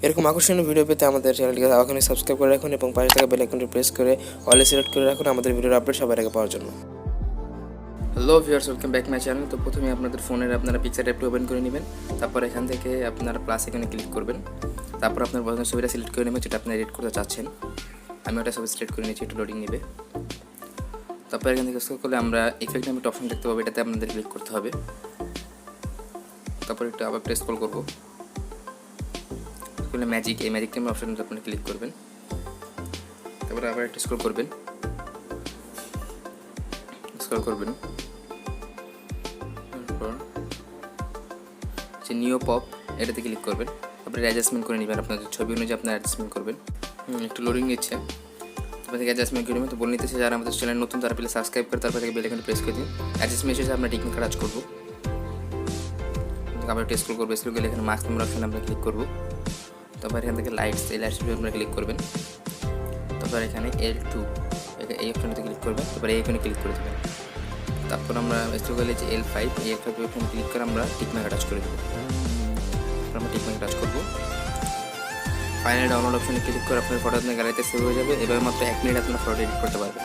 এরকম আকর্ষণীয় ভিডিও পেতে আমাদের চ্যানেলটিকে এখনই সাবস্ক্রাইব করে রাখুন এবং পাশে থাকা বেল আইকনটি প্রেস করে অলে সিলেক্ট করে রাখুন আমাদের ভিডিওর আপডেট সবার আগে পাওয়ার জন্য। Hello viewers, welcome back my channel. তো প্রথমে আপনাদের ফোনের আপনারা পিকচার অ্যাপটি ওপেন করে নেবেন। তারপর এখান থেকে আপনারা প্লাস এখানে ক্লিক করবেন। তারপর আপনার পছন্দের ছবিটা সিলেক্ট করে নেবেন যেটা আপনি এডিট করতে চাচ্ছেন। আমি ওটা ছবি সিলেক্ট করে নিয়েছি, একটু লোডিং নেবে। তারপর এখান থেকে স্ক্রল করলে আমরা ইফেক্ট নামে একটা অপশন দেখতে পাবো, এটাতে আপনাদের ক্লিক করতে হবে। তারপর একটু আবার স্ক্রল করবো, ম্যাজিক, এই ম্যাজিক নামের অপশনটা আপনি ক্লিক করবেন। তারপরে আবার একটু স্ক্রল করবেন, তারপর যে নিউ পপ এটাতে ক্লিক করবেন। তারপরে অ্যাডজাস্টমেন্ট করে নেবেন, আপনাদের ছবি অনুযায়ী আপনার অ্যাডজাস্টমেন্ট করবেন। একটু লোডিং নিচ্ছে, তারপর থেকে অ্যাডজাস্টমেন্ট করে নেবেন। তো বলে নিতেছে যারা আমাদের চ্যানেল নতুন তারা প্লিজ সাবস্ক্রাইব করে তারপর থেকে বেল আইকনটি প্রেস করে দিন। অ্যাডজাস্টমেন্ট শেষে আমরা টেকনিক কাজ করবো। আবার একটু স্ক্রল করবো, স্ক্রল করলে এখানে মার্কস নাম্বার অপশন আমরা ক্লিক করবো। তারপর এখান থেকে লাইটস, এই লাইটস আপনারা ক্লিক করবেন। তারপর এখানে L2 এই অপশনটাতে ক্লিক করবেন। তারপরে এই অপশনে ক্লিক করে দেবেন। তারপর আমরা স্ক্রল করলে যে L5 এই L5 অপশন ক্লিক করে আমরা টিকমার্ক অ্যাটাচ করে দেবো। আমরা টিকমার্ক অ্যাটাচ করবো। ফাইনাল ডাউনলোড অপশনে ক্লিক করে আপনার ফটো আপনার গ্যালারিতে সেভ হয়ে যাবে। এভাবে মাত্র 1 মিনিট আপনার ফটো এডিট করতে পারবেন।